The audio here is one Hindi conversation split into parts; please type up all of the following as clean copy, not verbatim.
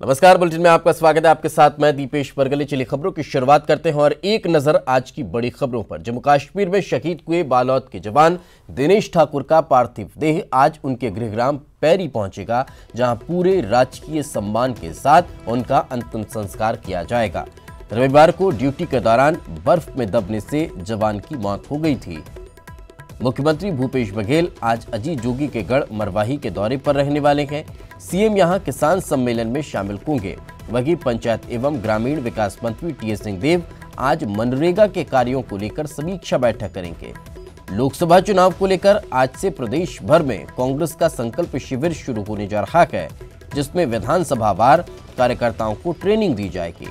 नमस्कार, बुलेटिन में आपका स्वागत है। आपके साथ मैं दीपेश बरगले। चलिए खबरों की शुरुआत करते हैं और एक नजर आज की बड़ी खबरों पर। जम्मू कश्मीर में शहीद हुए बालोद के जवान दिनेश ठाकुर का पार्थिव देह आज उनके गृहग्राम पैरी पहुंचेगा, जहां पूरे राजकीय सम्मान के साथ उनका अंतिम संस्कार किया जाएगा। रविवार को ड्यूटी के दौरान बर्फ में दबने से जवान की मौत हो गई थी। मुख्यमंत्री भूपेश बघेल आज अजीत जोगी के गढ़ मरवाही के दौरे पर रहने वाले हैं। सीएम यहां किसान सम्मेलन में शामिल होंगे। वहीं पंचायत एवं ग्रामीण विकास मंत्री टीएस सिंहदेव आज मनरेगा के कार्यों को लेकर समीक्षा बैठक करेंगे। लोकसभा चुनाव को लेकर आज से प्रदेश भर में कांग्रेस का संकल्प शिविर शुरू होने जा रहा है, जिसमें विधानसभा वार कार्यकर्ताओं को ट्रेनिंग दी जाएगी।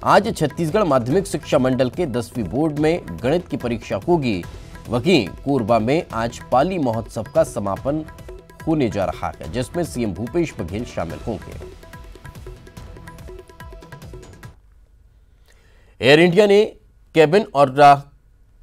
आज छत्तीसगढ़ माध्यमिक शिक्षा मंडल के 10वीं बोर्ड में गणित की परीक्षा होगी। वहीं कोरबा में आज पाली महोत्सव का समापन होने जा रहा है, जिसमें सीएम भूपेश बघेल शामिल होंगे। एयर इंडिया ने केबिन और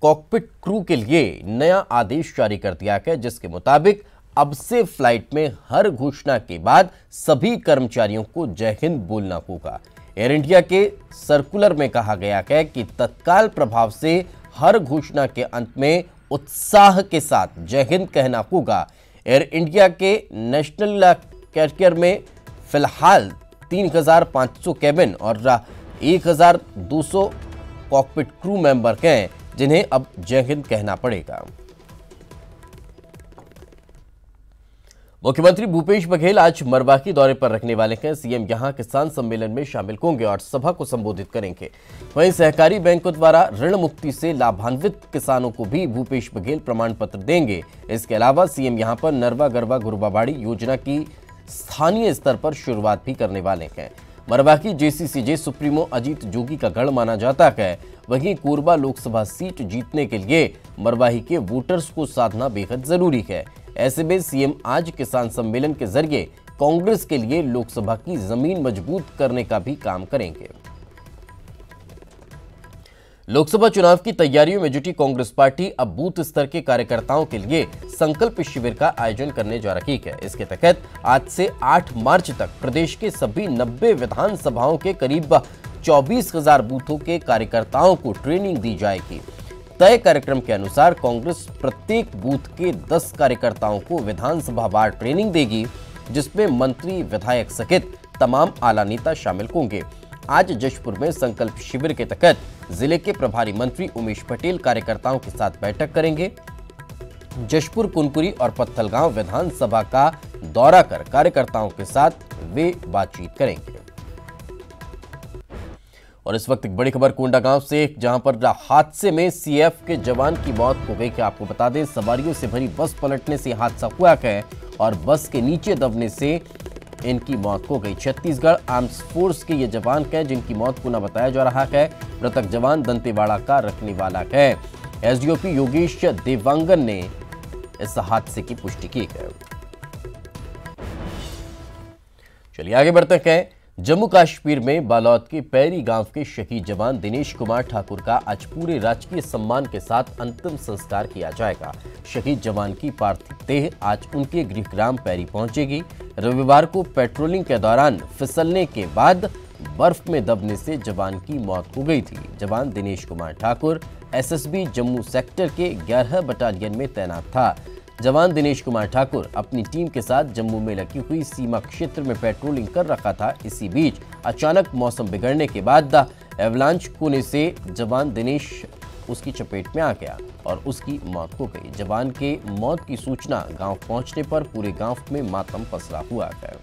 कॉकपिट क्रू के लिए नया आदेश जारी कर दिया है, जिसके मुताबिक अब से फ्लाइट में हर घोषणा के बाद सभी कर्मचारियों को जय हिंद बोलना होगा। एयर इंडिया के सर्कुलर में कहा गया है कि तत्काल प्रभाव से हर घोषणा के अंत में उत्साह के साथ जय हिंद कहना होगा। एयर इंडिया के नेशनल कैरियर में फिलहाल 3,500 केबिन और 1,200 कॉकपिट क्रू मेंबर हैं, जिन्हें अब जय हिंद कहना पड़ेगा। मुख्यमंत्री भूपेश बघेल आज मरवाही दौरे पर रखने वाले हैं। सीएम यहां किसान सम्मेलन में शामिल होंगे और सभा को संबोधित करेंगे। वहीं सहकारी बैंकों द्वारा ऋण मुक्ति से लाभान्वित किसानों को भी भूपेश बघेल प्रमाण पत्र देंगे। इसके अलावा सीएम यहां पर नरवा गरवा गुरबाबाड़ी योजना की स्थानीय स्तर पर शुरुआत भी करने वाले हैं। मरवाही जेसीसीजे सुप्रीमो अजीत जोगी का गढ़ माना जाता है। वहीं कोरबा लोकसभा सीट जीतने के लिए मरवाही के वोटर्स को साधना बेहद जरूरी है। ऐसे में सीएम आज किसान सम्मेलन के जरिए कांग्रेस के लिए लोकसभा की जमीन मजबूत करने का भी काम करेंगे। लोकसभा चुनाव की तैयारियों में जुटी कांग्रेस पार्टी अब बूथ स्तर के कार्यकर्ताओं के लिए संकल्प शिविर का आयोजन करने जा रही है। इसके तहत आज से 8 मार्च तक प्रदेश के सभी 90 विधानसभाओं के करीब 24,000 बूथों के कार्यकर्ताओं को ट्रेनिंग दी जाएगी। तय कार्यक्रम के अनुसार कांग्रेस प्रत्येक बूथ के 10 कार्यकर्ताओं को विधानसभा वार ट्रेनिंग देगी, जिसमें मंत्री, विधायक सहित तमाम आला नेता शामिल होंगे। आज जशपुर में संकल्प शिविर के तहत जिले के प्रभारी मंत्री उमेश पटेल कार्यकर्ताओं के साथ बैठक करेंगे। जशपुर, कुनकुरी और पत्थलगांव विधानसभा का दौरा कर कार्यकर्ताओं के साथ वे बातचीत करेंगे। और इस वक्त एक बड़ी खबर कोंडागांव से, जहां पर हादसे में सीएफ के जवान की मौत हो गई। क्या आपको बता दें, सवारियों से भरी बस पलटने से हादसा हुआ है और बस के नीचे दबने से इनकी मौत हो गई। छत्तीसगढ़ आर्म्स फोर्स के ये जवान हैं, जिनकी मौत होना बताया जा रहा है। मृतक जवान दंतेवाड़ा का रखने वाला है। एसडीओपी योगेश देवांगन ने इस हादसे की पुष्टि की है। चलिए आगे बढ़ते हैं। जम्मू कश्मीर में बालोद के पैरी गांव के शहीद जवान दिनेश कुमार ठाकुर का आज पूरे राजकीय सम्मान के साथ अंतिम संस्कार किया जाएगा। शहीद जवान की पार्थिव देह आज उनके गृहग्राम पैरी पहुंचेगी। रविवार को पेट्रोलिंग के दौरान फिसलने के बाद बर्फ में दबने से जवान की मौत हो गई थी। जवान दिनेश कुमार ठाकुर एसएसबी जम्मू सेक्टर के 11 बटालियन में तैनात था। जवान दिनेश कुमार ठाकुर अपनी टीम के साथ जम्मू में लगी हुई सीमा क्षेत्र में पेट्रोलिंग कर रखा था। इसी बीच अचानक मौसम बिगड़ने के बाद एवलांच होने से जवान दिनेश उसकी चपेट में आ गया और उसकी मौत हो गई। जवान के मौत की सूचना गांव पहुंचने पर पूरे गांव में मातम पसरा हुआ है।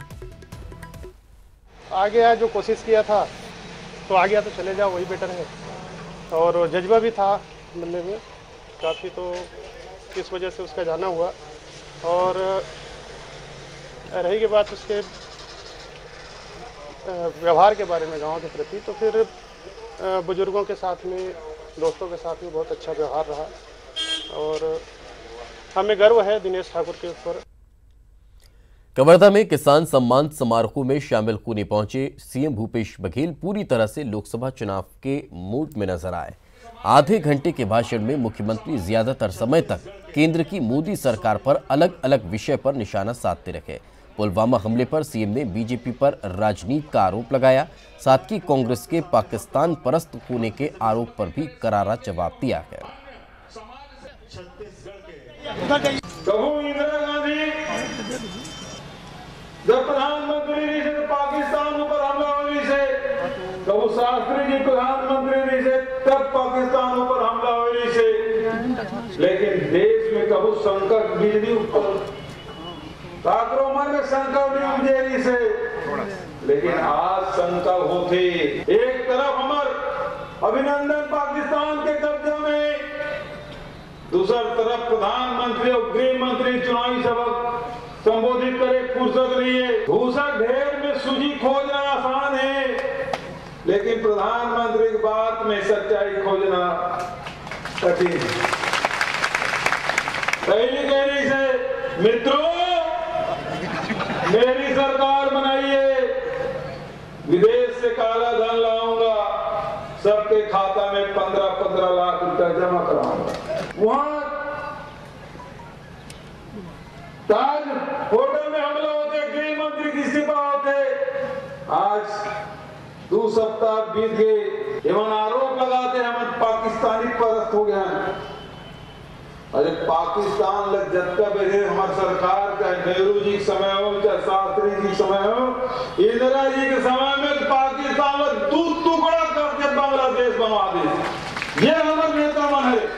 आगे जो कोशिश किया था तो आ गया, तो चले जाओ, वही बेटर है। और जज्बा भी था बंदे में काफ़ी, तो इस वजह से उसका जाना हुआ। और रही बात उसके व्यवहार के बारे में गांव के प्रति, तो फिर बुजुर्गों के साथ में, दोस्तों के साथ में बहुत अच्छा व्यवहार रहा और हमें गर्व है दिनेश ठाकुर के ऊपर। कवर्धा में किसान सम्मान समारोह में शामिल होने पहुंचे सीएम भूपेश बघेल पूरी तरह से लोकसभा चुनाव के मूड में नजर आए। आधे घंटे के भाषण में मुख्यमंत्री ज्यादातर समय तक केंद्र की मोदी सरकार पर अलग अलग विषय पर निशाना साधते रहे। पुलवामा हमले पर सीएम ने बीजेपी पर राजनीति का आरोप लगाया। साथ ही कांग्रेस के पाकिस्तान परस्त होने के आरोप पर भी करारा जवाब दिया है। कबू इंदिरा गांधी जब प्रधानमंत्री रही से पाकिस्तान पर हमला हुई से, कबू शास्त्री जी प्रधानमंत्री रही से तब पाकिस्तान पर हमला हुई से, लेकिन देश में कबू संकट बिजली ऊपर आक्रमण में संकट भी उपजेरी से, लेकिन आज संकट होते एक तरफ हमार अभिनंदन पाकिस्तान के कब्जे में, दूसरी तरफ प्रधानमंत्री और गृह मंत्री चुनावी सबक संबोधित करे फुर्सत नहीं है। दूसरा ढेर में सूझी खोजना आसान है, लेकिन प्रधानमंत्री की बात में सच्चाई खोजना कठिन है। पहली कह से मित्रों, मेरी सरकार बनाइए, विदेश से काला धन लाऊंगा, सबके खाता में 15-15 लाख रुपया जमा कराऊंगा। वहां ताज होटल में हमला होते, गृह मंत्री की इस्तीफा होते, आज 2 सप्ताह बीत गए, एवं आरोप लगाते हम पाकिस्तानी परस्त हो गया। अरे पाकिस्तान लग जत्ता बेरे हमारी सरकार, चाहे नेहरू जी के समय हो, चाहे शास्त्री जी के समय हो, इंदिरा जी के समय में पाकिस्तान में 2 टुकड़ा करके बांग्लादेश बनवा दे। ये हमारे नेता मन है।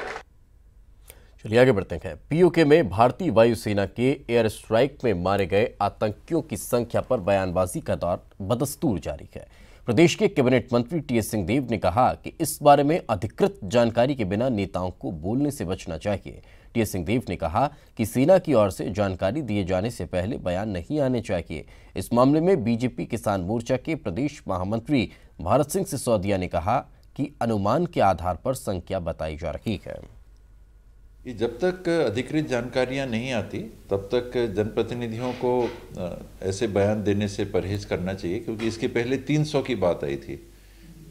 चलिए आगे बढ़ते हैं। पीओके में भारतीय वायुसेना के एयर स्ट्राइक में मारे गए आतंकियों की संख्या पर बयानबाजी का दौर बदस्तूर जारी है। प्रदेश के कैबिनेट मंत्री टीएस सिंहदेव ने कहा कि इस बारे में अधिकृत जानकारी के बिना नेताओं को बोलने से बचना चाहिए। टीएस सिंहदेव ने कहा कि सेना की ओर से जानकारी दिए जाने से पहले बयान नहीं आने चाहिए। इस मामले में बीजेपी किसान मोर्चा के प्रदेश महामंत्री भारत सिंह सिसोदिया ने कहा कि अनुमान के आधार पर संख्या बताई जा रही है। जब तक अधिकृत जानकारियां नहीं आती तब तक जनप्रतिनिधियों को ऐसे बयान देने से परहेज करना चाहिए, क्योंकि इसके पहले 300 की बात आई थी।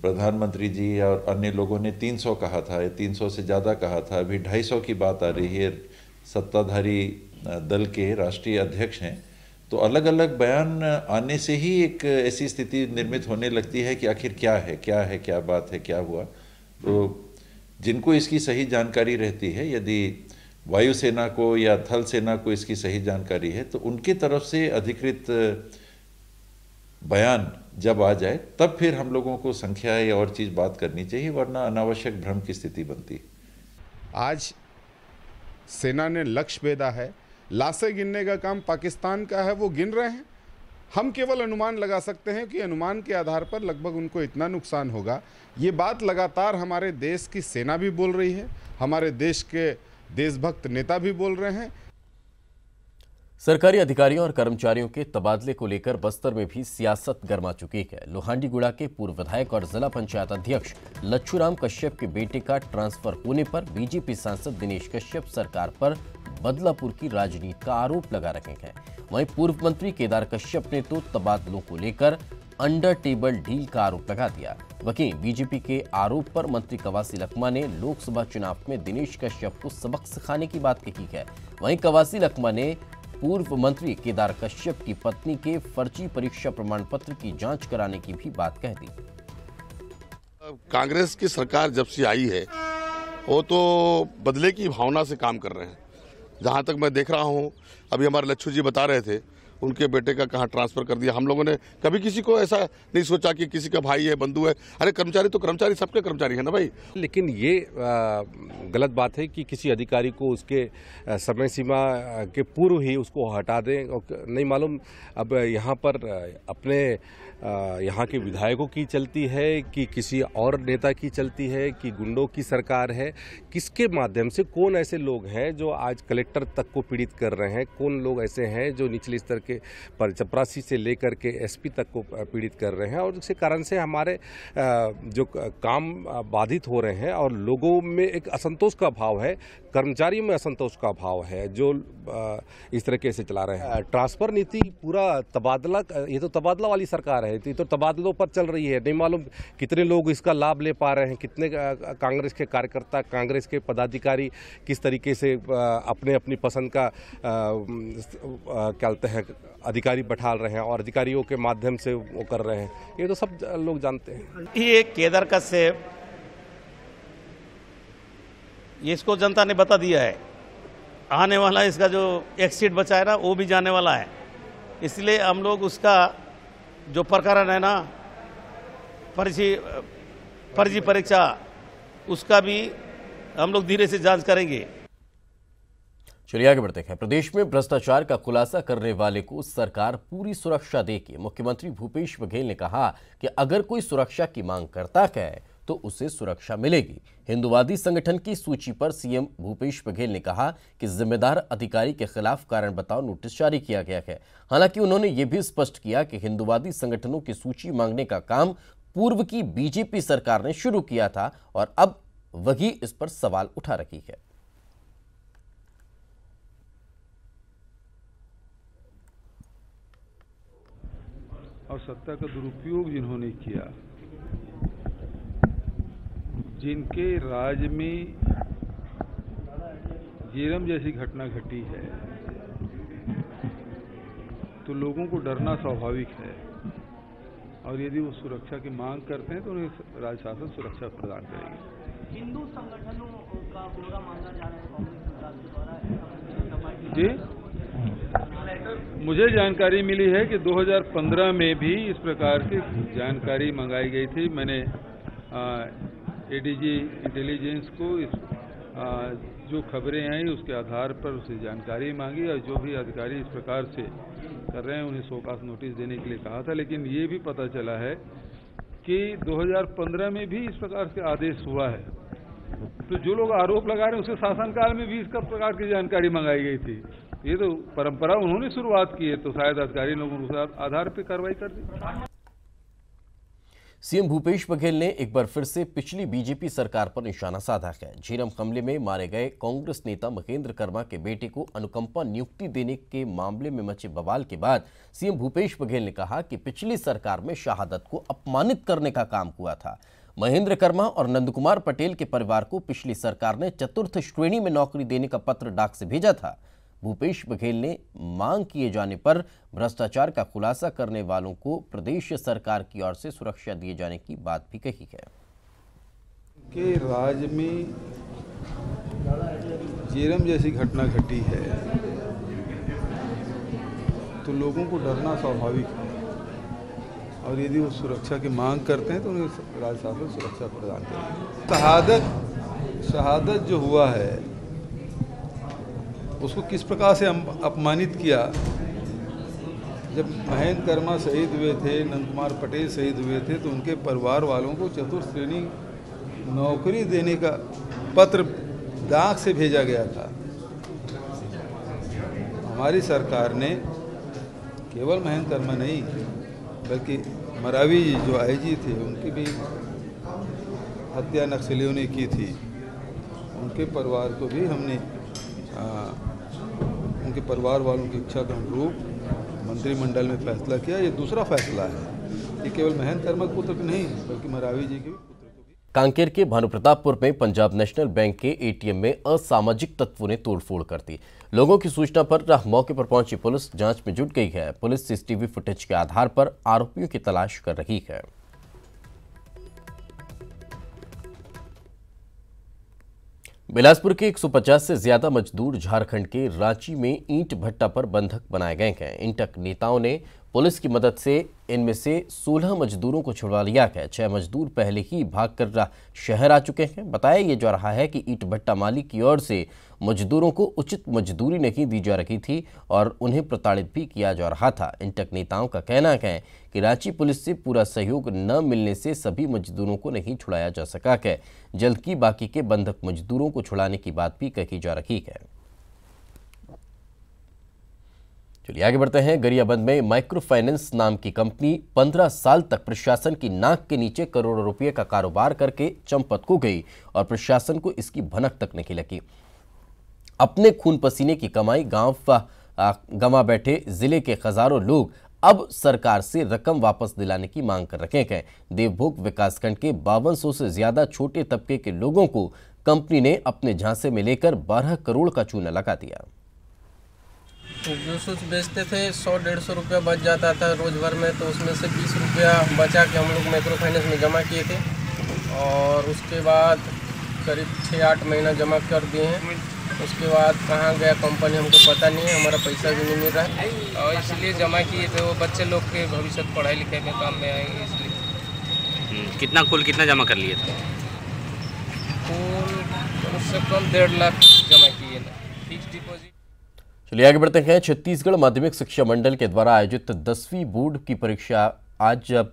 प्रधानमंत्री जी और अन्य लोगों ने 300 कहा था, 300 से ज़्यादा कहा था। अभी 250 की बात आ रही है। सत्ताधारी दल के राष्ट्रीय अध्यक्ष हैं, तो अलग अलग बयान आने से ही एक ऐसी स्थिति निर्मित होने लगती है कि आखिर क्या है, क्या बात है, क्या हुआ। तो जिनको इसकी सही जानकारी रहती है, यदि वायुसेना को या थल सेना को इसकी सही जानकारी है, तो उनकी तरफ से अधिकृत बयान जब आ जाए तब फिर हम लोगों को संख्या या और चीज़ बात करनी चाहिए, वरना अनावश्यक भ्रम की स्थिति बनती। आज सेना ने लक्ष्य भेदा है, लाशें गिनने का काम पाकिस्तान का है, वो गिन रहे हैं। हम केवल अनुमान लगा सकते हैं कि अनुमान के आधार पर लगभग उनको इतना नुकसान होगा। ये बात लगातार हमारे देश की सेना भी बोल रही है, हमारे देश के देशभक्त नेता भी बोल रहे हैं। सरकारी अधिकारियों और कर्मचारियों के तबादले को लेकर बस्तर में भी सियासत गर्मा चुकी है। लोहांडीगुड़ा के पूर्व विधायक और जिला पंचायत अध्यक्ष लच्छूराम कश्यप के बेटे का ट्रांसफर होने पर बीजेपी सांसद दिनेश कश्यप सरकार पर बदलापुर की राजनीति का आरोप लगा रहे हैं। वहीं पूर्व मंत्री केदार कश्यप ने तो तबादलों को लेकर अंडर टेबल डील का आरोप लगा दिया। वहीं बीजेपी के आरोप पर मंत्री कवासी लखमा ने लोकसभा चुनाव में दिनेश कश्यप को सबक सिखाने की बात कही है। वहीं कवासी लखमा ने पूर्व मंत्री केदार कश्यप की पत्नी के फर्जी परीक्षा प्रमाण पत्र की जांच कराने की भी बात कह दी। कांग्रेस की सरकार जब से आई है वो तो बदले की भावना से काम कर रहे हैं। जहां तक मैं देख रहा हूं, अभी हमारे लच्छू जी बता रहे थे उनके बेटे का कहाँ ट्रांसफर कर दिया। हम लोगों ने कभी किसी को ऐसा नहीं सोचा कि किसी का भाई है, बंधु है। अरे कर्मचारी तो कर्मचारी, सबके कर्मचारी है ना भाई। लेकिन ये गलत बात है कि किसी अधिकारी को उसके समय सीमा के पूर्व ही उसको हटा दें। और नहीं मालूम अब यहाँ पर अपने यहाँ के विधायकों की चलती है कि किसी और नेता की चलती है कि गुंडों की सरकार है। किसके माध्यम से, कौन ऐसे लोग हैं जो आज कलेक्टर तक को पीड़ित कर रहे हैं, कौन लोग ऐसे हैं जो निचले स्तर के पर चपरासी से लेकर के एसपी तक को पीड़ित कर रहे हैं। और इसी कारण से हमारे जो काम बाधित हो रहे हैं और लोगों में एक असंतोष का भाव है, कर्मचारियों में असंतोष का भाव है जो इस तरीके से चला रहे हैं। ट्रांसफर नीति पूरा तबादला, ये तो तबादला वाली सरकार है, ये तो तबादलों पर चल रही है। नहीं मालूम कितने लोग इसका लाभ ले पा रहे हैं, कितने कांग्रेस के कार्यकर्ता, कांग्रेस के पदाधिकारी किस तरीके से अपने अपनी पसंद का क्या कहते हैं अधिकारी बैठाल रहे हैं और अधिकारियों के माध्यम से वो कर रहे हैं, ये तो सब लोग जानते हैं। ये केदार का सेब ये इसको जनता ने बता दिया है, आने वाला इसका जो एक सीट बचा है ना वो भी जाने वाला है, इसलिए हम लोग उसका जो प्रकरण है ना फर्जी परीक्षा उसका भी हम लोग धीरे से जांच करेंगे। चलिए आगे बढ़ते हैं। प्रदेश में भ्रष्टाचार का खुलासा करने वाले को सरकार पूरी सुरक्षा देगी। मुख्यमंत्री भूपेश बघेल ने कहा कि अगर कोई सुरक्षा की मांग करता है तो उसे सुरक्षा मिलेगी। हिंदुवादी संगठन की सूची पर सीएम भूपेश बघेल ने कहा कि जिम्मेदार अधिकारी के खिलाफ कारण बताओ नोटिस जारी किया गया है। हालांकि उन्होंने ये भी स्पष्ट किया कि हिंदुवादी संगठनों की सूची मांगने का काम पूर्व की बीजेपी सरकार ने शुरू किया था और अब वही इस पर सवाल उठा रही है। और सत्ता का दुरुपयोग जिन्होंने किया, जिनके राज में जेरम जैसी घटना घटी है, तो लोगों को डरना स्वाभाविक है और यदि वो सुरक्षा की मांग करते हैं तो उन्हें राज्य शासन सुरक्षा प्रदान करेगी। हिंदू संगठनों का ब्यौरा मांगा जा रहा है कांग्रेस सरकार के द्वारा। जी, मुझे जानकारी मिली है कि 2015 में भी इस प्रकार की जानकारी मंगाई गई थी। मैंने एडीजी इंटेलिजेंस को जो खबरें आई उसके आधार पर उसे जानकारी मांगी और जो भी अधिकारी इस प्रकार से कर रहे हैं उन्हें शोकास नोटिस देने के लिए कहा था। लेकिन ये भी पता चला है कि 2015 में भी इस प्रकार से आदेश हुआ है, तो जो लोग आरोप लगा रहे हैं उसके शासनकाल में भी इस प्रकार की जानकारी मंगाई गई थी। ये तो परंपरा उन्होंने शुरुआत की है, तो शायद अधिकारी लोगों ने उस आधार पर कार्रवाई कर दी। सीएम भूपेश बघेल ने एक बार फिर से पिछली बीजेपी सरकार पर निशाना साधा है। झीरम हमले में मारे गए कांग्रेस नेता महेंद्र कर्मा के बेटे को अनुकंपा नियुक्ति देने के मामले में मचे बवाल के बाद सीएम भूपेश बघेल ने कहा कि पिछली सरकार में शहादत को अपमानित करने का काम हुआ था। महेंद्र कर्मा और नंदकुमार पटेल के परिवार को पिछली सरकार ने चतुर्थ श्रेणी में नौकरी देने का पत्र डाक से भेजा था। भूपेश बघेल ने मांग किए जाने पर भ्रष्टाचार का खुलासा करने वालों को प्रदेश सरकार की ओर से सुरक्षा दिए जाने की बात भी कही है। कि राज्य में जेरम जैसी घटना घटी है तो लोगों को डरना स्वाभाविक है और यदि वो सुरक्षा की मांग करते हैं तो उन्हें राज्य शासन सुरक्षा प्रदान करेगी। शहादत जो हुआ है उसको किस प्रकार से अपमानित किया। जब महेंद्र कर्मा शहीद हुए थे, नंदकुमार पटेल शहीद हुए थे, तो उनके परिवार वालों को चतुर्थ श्रेणी नौकरी देने का पत्र डाक से भेजा गया था। हमारी सरकार ने केवल महेंद्र कर्मा नहीं बल्कि मरावी जी जो आईजी थे उनकी भी हत्या नक्सलियों ने की थी। उनके परिवार को भी हमने उनके परिवार वालों की इच्छा के अनुरूप मंत्रिमंडल में फैसला किया। ये दूसरा फैसला है, ये केवल महेंद्र कर्मा के पुत्र नहीं बल्कि मरावी जी के भी पुत्र को भी। कांकेर के भानुप्रतापपुर में पंजाब नेशनल बैंक के एटीएम में असामाजिक तत्वों ने तोड़फोड़ कर दी। लोगों की सूचना पर मौके पर पहुंची पुलिस जांच में जुट गई है। पुलिस सीसीटीवी फुटेज के आधार पर आरोपियों की तलाश कर रही है। बिलासपुर के 150 से ज्यादा मजदूर झारखंड के रांची में ईंट भट्टा पर बंधक बनाए गए हैं। इंटक नेताओं ने पुलिस की मदद से इनमें से 16 मजदूरों को छुड़वा लिया है। 6 मजदूर पहले ही भागकर शहर आ चुके हैं। बताया ये जा रहा है कि ईंट भट्टा मालिक की ओर से मजदूरों को उचित मजदूरी नहीं दी जा रही थी और उन्हें प्रताड़ित भी किया जा रहा था। इंटक नेताओं का कहना है कि रांची पुलिस से पूरा सहयोग न मिलने से सभी मजदूरों को नहीं छुड़ाया जा सका है। जल्द की बाकी के बंधक मजदूरों को छुड़ाने की बात भी कही जा रही है। चलिए आगे बढ़ते हैं। गरियाबंद में माइक्रो फाइनेंस नाम की कंपनी 15 साल तक प्रशासन की नाक के नीचे करोड़ों रुपए का कारोबार करके चंपत हो गई और प्रशासन को इसकी भनक तक नहीं लगी। अपने खून पसीने की कमाई गांव गंवा बैठे जिले के हजारों लोग अब सरकार से रकम वापस दिलाने की मांग कर रहे हैं। देवभोग विकासखंड के 5200 से ज्यादा छोटे तबके के लोगों को कंपनी ने अपने झांसे में लेकर 12 करोड़ का चूना लगा दिया। जूस बेचते थे, 100-150 रुपया बच जाता था रोज़ भर में, तो उसमें से 20 रुपया बचा के हम लोग माइक्रो फाइनेंस में जमा किए थे और उसके बाद करीब 6-8 महीना जमा कर दिए हैं। उसके बाद कहाँ गया कंपनी हमको पता नहीं है, हमारा पैसा भी नहीं मिल रहा है और इसलिए जमा किए थे, वो बच्चे लोग के भविष्य पढ़ाई लिखाई में काम में आएंगे इसलिए। कितना जमा कर लिए थे? कुल कम से कम 1.5 लाख जमा किए ना, फिक्स डिपॉजिट। चलिए आगे बढ़ते हैं। छत्तीसगढ़ माध्यमिक शिक्षा मंडल के द्वारा आयोजित 10वीं बोर्ड की परीक्षा आज जब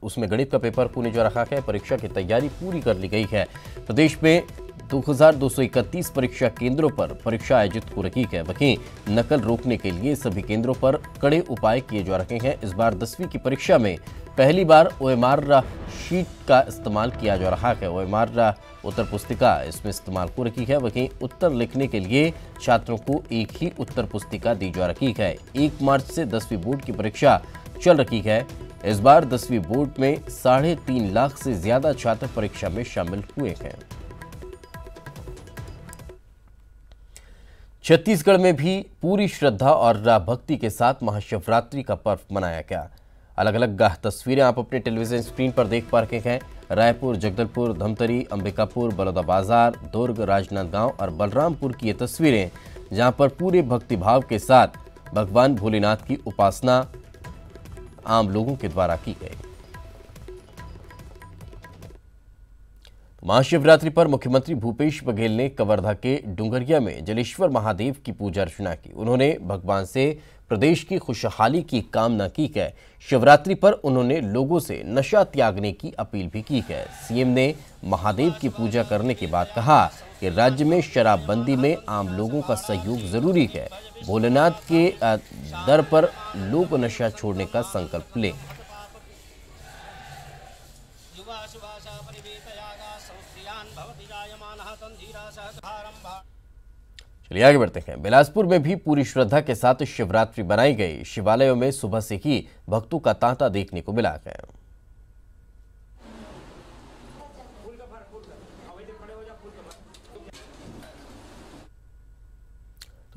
उसमें गणित का पेपर होने जा रहा है। परीक्षा की तैयारी पूरी कर ली गई है। प्रदेश में 2231 परीक्षा केंद्रों पर परीक्षा आयोजित हो रही है। वहीं नकल रोकने के लिए सभी केंद्रों पर कड़े उपाय किए जा रहे हैं। इस बार 10वीं की परीक्षा में पहली बार OMR शीट का इस्तेमाल किया जा रहा है। OMR उत्तर पुस्तिका इसमें इस्तेमाल हो रही है। वहीं उत्तर लिखने के लिए छात्रों को एक ही उत्तर पुस्तिका दी जा रही है। 1 मार्च से 10वीं बोर्ड की परीक्षा चल रही है। इस बार 10वीं बोर्ड में 3.5 लाख से ज्यादा छात्र परीक्षा में शामिल हुए हैं। छत्तीसगढ़ में भी पूरी श्रद्धा और भक्ति के साथ महाशिवरात्रि का पर्व मनाया गया। अलग अलग तस्वीरें आप अपने टेलीविजन स्क्रीन पर देख पा रहे हैं। रायपुर, जगदलपुर, धमतरी, अंबिकापुर, बलौदाबाजार, दुर्ग, राजनांदगांव और बलरामपुर की ये तस्वीरें, जहां पर पूरे भक्तिभाव के साथ भगवान भोलेनाथ की उपासना आम लोगों के द्वारा की गई। महाशिवरात्रि पर मुख्यमंत्री भूपेश बघेल ने कवर्धा के डुंगरिया में जलेश्वर महादेव की पूजा अर्चना की। उन्होंने भगवान से प्रदेश की खुशहाली की कामना की है। शिवरात्रि पर उन्होंने लोगों से नशा त्यागने की अपील भी की है। सीएम ने महादेव की पूजा करने के बाद कहा कि राज्य में शराबबंदी में आम लोगों का सहयोग जरूरी है। भोलेनाथ के दर पर लोग नशा छोड़ने का संकल्प लें। चलिए आगे बढ़ते हैं। बिलासपुर में भी पूरी श्रद्धा के साथ शिवरात्रि बनाई गई। शिवालयों में सुबह से ही भक्तों का तांता देखने को मिला है।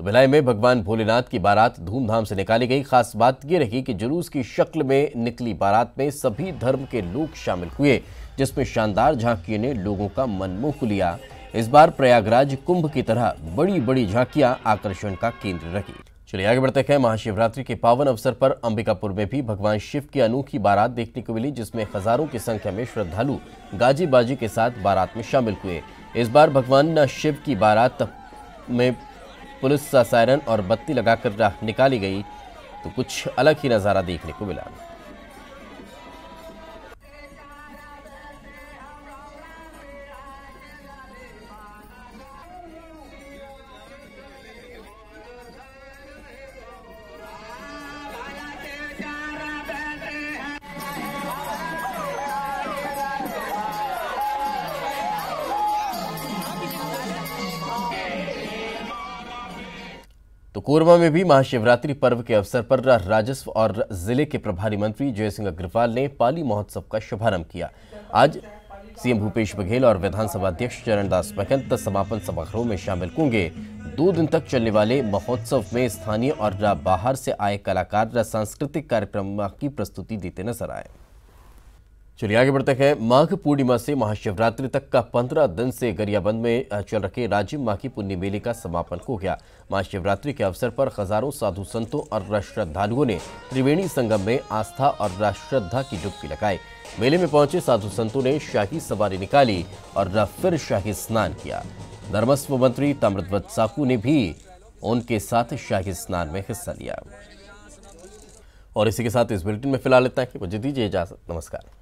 तो भिलाई में भगवान भोलेनाथ की बारात धूमधाम से निकाली गई। खास बात यह रही कि जुलूस की शक्ल में निकली बारात में सभी धर्म के लोग शामिल हुए, जिसमें शानदार झांकियों ने लोगों का मन मोह लिया। इस बार प्रयागराज कुंभ की तरह बड़ी बड़ी झांकियां आकर्षण का केंद्र रही। चलिए आगे बढ़ते हैं। महाशिवरात्रि के पावन अवसर पर अंबिकापुर में भी भगवान शिव की अनोखी बारात देखने को मिली, जिसमें हजारों की संख्या में श्रद्धालु गाजी बाजी के साथ बारात में शामिल हुए। इस बार भगवान शिव की बारात में पुलिस सायरन और बत्ती लगाकर निकाली गई, तो कुछ अलग ही नजारा देखने को मिला। तो कोरबा में भी महाशिवरात्रि पर्व के अवसर पर राजस्व और जिले के प्रभारी मंत्री जय सिंह अग्रवाल ने पाली महोत्सव का शुभारंभ किया। आज सीएम भूपेश बघेल और विधानसभा अध्यक्ष चरणदास महंत समापन समारोह में शामिल होंगे। 2 दिन तक चलने वाले महोत्सव में स्थानीय और बाहर से आए कलाकार सांस्कृतिक कार्यक्रम की प्रस्तुति देते नजर आए। चलिए आगे बढ़ते हैं। माघ पूर्णिमा से महाशिवरात्रि तक का 15 दिन से गरियाबंद में चल रहे राजिम माघी पुण्य मेले का समापन हो गया। महाशिवरात्रि के अवसर पर हजारों साधु संतों और श्रद्धालुओं ने त्रिवेणी संगम में आस्था और श्रद्धा की डुबकी लगाई। मेले में पहुंचे साधु संतों ने शाही सवारी निकाली और फिर शाही स्नान किया। धर्मस्व मंत्री ताम्रध्वज साहू ने भी उनके साथ शाही स्नान में हिस्सा लिया। और इसी के साथ इस बुलेटिन में फिलहाल इतना ही। मुझे दीजिए इजाजत। नमस्कार।